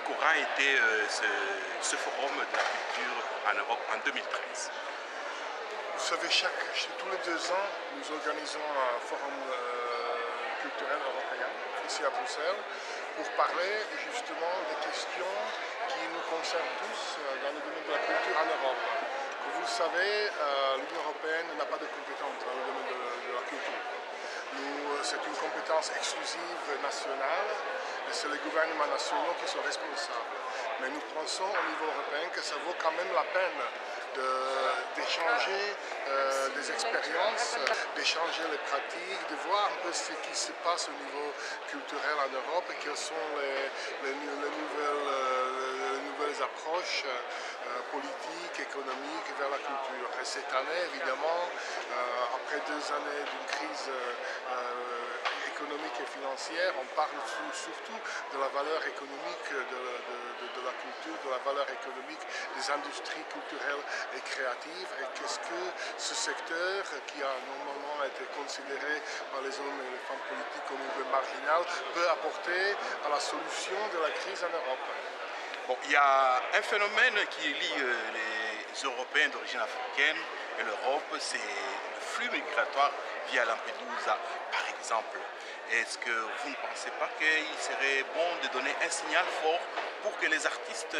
qu'aura été ce forum de la culture en Europe en 2013? Vous savez, tous les 2 ans, nous organisons un forum culturel européen ici à Bruxelles pour parler justement des questions qui nous concernent tous dans le domaine de la culture en Europe. Comme vous le savez, l'Union européenne n'a pas de compétences dans le domaine de la culture. C'est une compétence exclusive nationale et c'est les gouvernements nationaux qui sont responsables. Mais nous pensons au niveau européen que ça vaut quand même la peine d'échanger des expériences, d'échanger les pratiques, de voir un peu ce qui se passe au niveau culturel en Europe et quelles sont les nouvelles approches politiques, économiques vers la culture. Et cette année, évidemment, après 2 années d'une crise économique et financière, on parle surtout de la valeur économique de la culture, de la valeur économique des industries culturelles et créatives, et qu'est-ce que ce secteur qui a normalement été considéré par les hommes et les femmes politiques comme un peu marginal peut apporter à la solution de la crise en Europe. Bon, il y a un phénomène qui lie les Européens d'origine africaine et l'Europe, c'est le flux migratoire via Lampedusa, par exemple. Est-ce que vous ne pensez pas qu'il serait bon de donner un signal fort pour que les artistes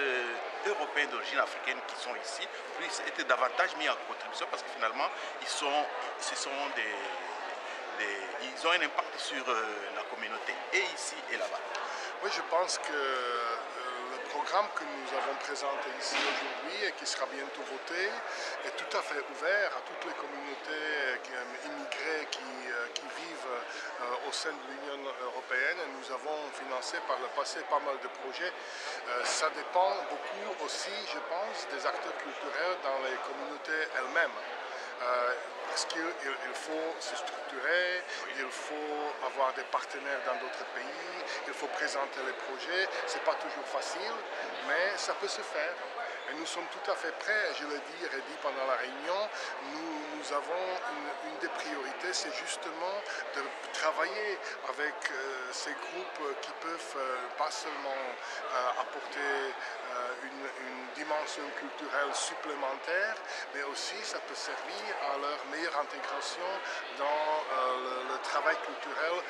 européens d'origine africaine qui sont ici puissent être davantage mis en contribution, parce que finalement, ils ont un impact sur la communauté, et ici et là-bas? Oui, je pense que le programme que nous avons présenté ici aujourd'hui et qui sera bientôt voté est tout à fait ouvert à toutes les communautés immigrées qui vivent au sein de l'Union européenne. Et nous avons financé par le passé pas mal de projets. Ça dépend beaucoup aussi, je pense, des acteurs culturels dans les communautés elles-mêmes. Parce qu'il faut se structurer, il faut avoir des partenaires dans d'autres pays, il faut présenter les projets. Ce n'est pas toujours facile, mais ça peut se faire. Et nous sommes tout à fait prêts, je l'ai dit et redit pendant la réunion, nous avons une des priorités, c'est justement de travailler avec ces groupes qui peuvent pas seulement apporter une dimension culturelle supplémentaire, mais aussi ça peut servir à leur meilleure intégration dans le travail culturel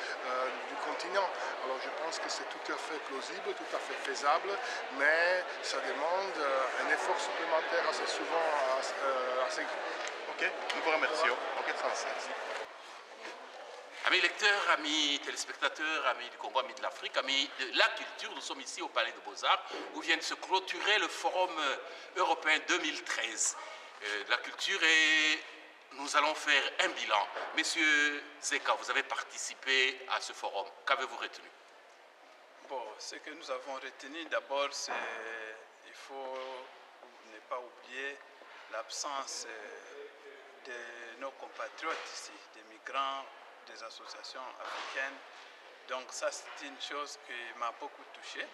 du continent. Alors je pense que c'est tout à fait plausible, tout à fait faisable, mais ça demande un effort supplémentaire assez souvent, assez grand. Ok, nous vous remercions. En quel sens? Amis lecteurs, amis téléspectateurs, amis du Congo, amis de l'Afrique, amis de la culture, nous sommes ici au Palais de Beaux-Arts où vient de se clôturer le Forum européen 2013 de la culture, et nous allons faire un bilan. Monsieur Zeka, vous avez participé à ce forum. Qu'avez-vous retenu? Bon, ce que nous avons retenu d'abord, c'est qu'il faut ne pas oublier l'absence de nos compatriotes ici, des migrants, des associations africaines. Donc ça, c'est une chose qui m'a beaucoup touché.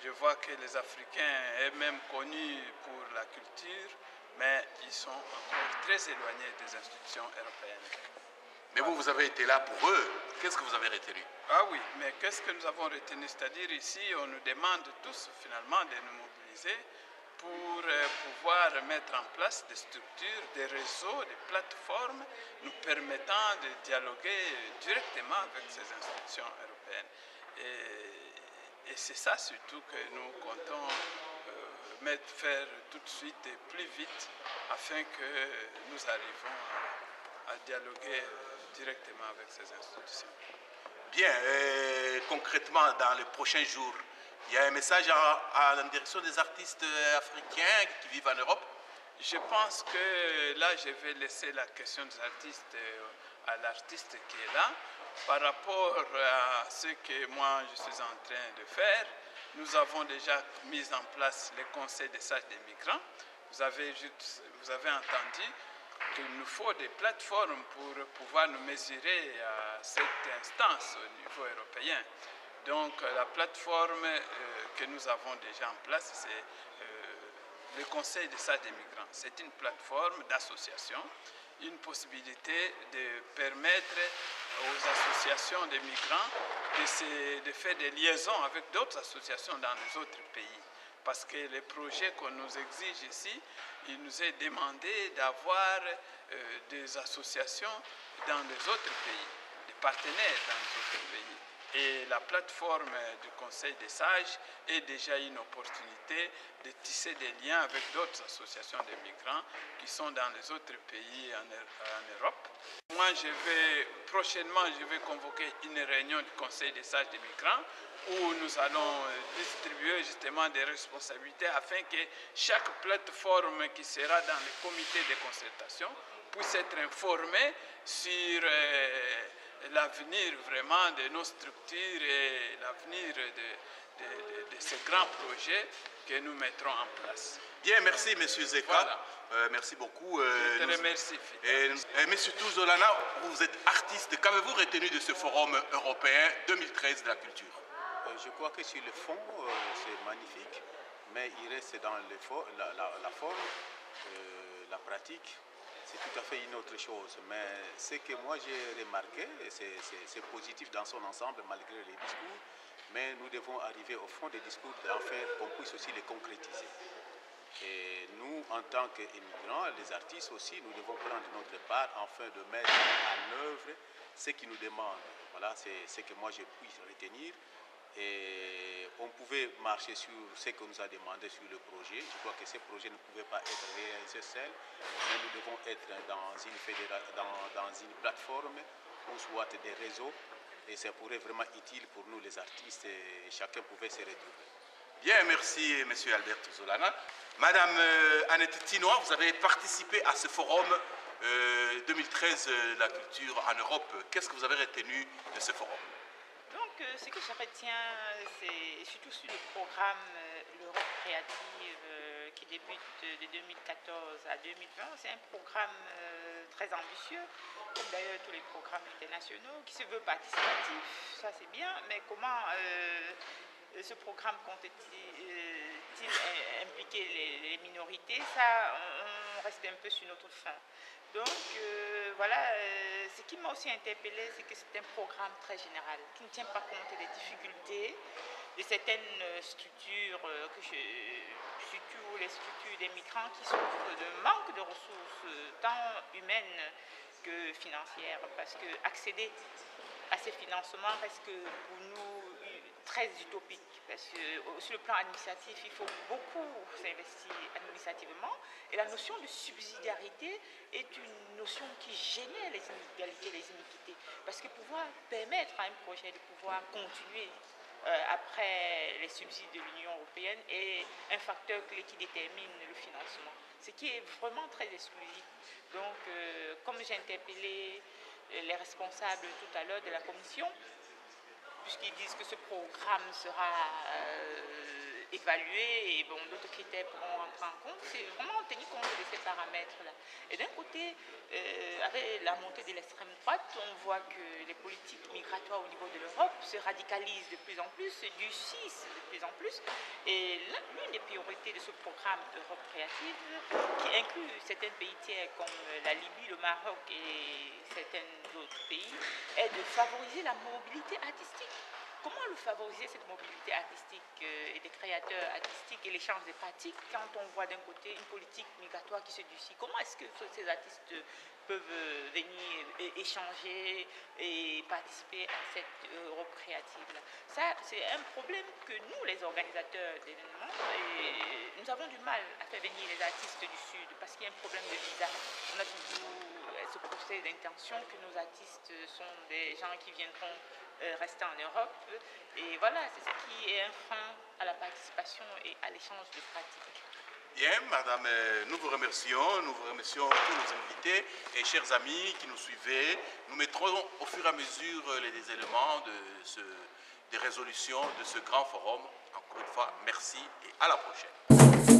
Je vois que les Africains eux-mêmes connus pour la culture, mais ils sont encore très éloignés des institutions européennes. Mais vous avez été là pour eux. Qu'est-ce que vous avez retenu? Ah oui, mais qu'est-ce que nous avons retenu? C'est-à-dire ici, on nous demande tous finalement de nous mobiliser pour pouvoir mettre en place des structures, des réseaux, des plateformes nous permettant de dialoguer directement avec ces institutions européennes. Et c'est ça surtout que nous comptons faire tout de suite et plus vite afin que nous arrivions à dialoguer directement avec ces institutions. Bien, concrètement, dans les prochains jours, il y a un message à la direction des artistes africains qui vivent en Europe? Je pense que là, je vais laisser la question des artistes à l'artiste qui est là. Par rapport à ce que moi, je suis en train de faire, nous avons déjà mis en place les conseils des sages des migrants. Vous avez entendu qu'il nous faut des plateformes pour pouvoir nous mesurer à cette instance au niveau européen. Donc la plateforme que nous avons déjà en place, c'est le Conseil des sages des migrants. C'est une plateforme d'association une possibilité de permettre aux associations de migrants de faire des liaisons avec d'autres associations dans les autres pays. Parce que les projets qu'on nous exige ici, il nous est demandé d'avoir des associations dans les autres pays, des partenaires dans les autres pays. Et la plateforme du Conseil des sages est déjà une opportunité de tisser des liens avec d'autres associations de migrants qui sont dans les autres pays en Europe. Moi, prochainement, je vais convoquer une réunion du Conseil des sages des migrants où nous allons distribuer justement des responsabilités afin que chaque plateforme qui sera dans les comités de concertation puisse être informée sur l'avenir vraiment de nos structures et l'avenir de ces grands projets que nous mettrons en place. Bien, merci M. Zeka. Voilà. Merci beaucoup. Je te remercie. M. Touzolana, vous êtes artiste. Qu'avez-vous retenu de ce forum européen 2013 de la culture? Je crois que sur le fond, c'est magnifique, mais il reste dans la forme, la pratique. C'est tout à fait une autre chose. Mais ce que moi j'ai remarqué, c'est positif dans son ensemble malgré les discours, mais nous devons arriver au fond des discours afin qu'on puisse aussi les concrétiser. Et nous, en tant qu'immigrants, les artistes aussi, nous devons prendre notre part afin de mettre en œuvre ce qu'ils nous demandent. Voilà, c'est ce que moi je puis retenir. Et on pouvait marcher sur ce qu'on nous a demandé sur le projet. Je crois que ce projet ne pouvait pas être réalisé seul, mais nous devons être dans une plateforme ou soit des réseaux, et ça pourrait vraiment utile pour nous les artistes et chacun pouvait se retrouver. Bien, merci M. Albert Touzolana. Madame Annette Tinois, vous avez participé à ce forum 2013 de la culture en Europe. Qu'est-ce que vous avez retenu de ce forum? Donc, ce que je retiens, c'est surtout sur le programme l'Europe créative qui débute de 2014 à 2020. C'est un programme très ambitieux, comme d'ailleurs tous les programmes internationaux, qui se veut participatif, ça c'est bien, mais comment ce programme compte-t-il impliquer les minorités? Ça, on reste un peu sur notre fin. Donc voilà, ce qui m'a aussi interpellée, c'est que c'est un programme très général, qui ne tient pas compte des difficultés de certaines structures, surtout les structures des migrants qui souffrent de manque de ressources, tant humaines que financières, parce qu'accéder à ces financements reste que pour nous très utopique, parce que sur le plan administratif, il faut beaucoup s'investir administrativement, et la notion de subsidiarité est une notion qui génère les inégalités, les iniquités, parce que pouvoir permettre à un projet de pouvoir continuer après les subsides de l'Union européenne est un facteur clé qui détermine le financement, ce qui est vraiment très exclusif. Donc, comme j'ai interpellé les responsables tout à l'heure de la Commission, puisqu'ils disent que ce programme sera évalué et bon, d'autres critères pourront rentrer en compte, c'est vraiment tenir compte de ces paramètres-là. Et d'un côté, avec la montée de l'extrême droite, on voit que les politiques migratoires au niveau de l'Europe se radicalisent de plus en plus, se durcissent de plus en plus. Et l'une des priorités de ce programme Europe créative, qui inclut certains pays tiers comme la Libye, le Maroc et certains autres pays, est de favoriser la mobilité artistique. Comment le favoriser, cette mobilité artistique et des créateurs artistiques et l'échange des pratiques quand on voit d'un côté une politique migratoire qui se durcit? Comment est-ce que ces artistes peuvent venir échanger et participer à cette Europe créative-là? Ça, c'est un problème que nous, les organisateurs d'événements, nous avons du mal à faire venir les artistes du Sud parce qu'il y a un problème de visa. On a toujours ce procès d'intention que nos artistes sont des gens qui viendront rester en Europe. Et voilà, c'est ce qui est un frein à la participation et à l'échange de pratiques. Bien, madame, nous vous remercions tous nos invités et chers amis qui nous suivaient. Nous mettrons au fur et à mesure les éléments des résolutions de ce grand forum. Encore une fois, merci et à la prochaine.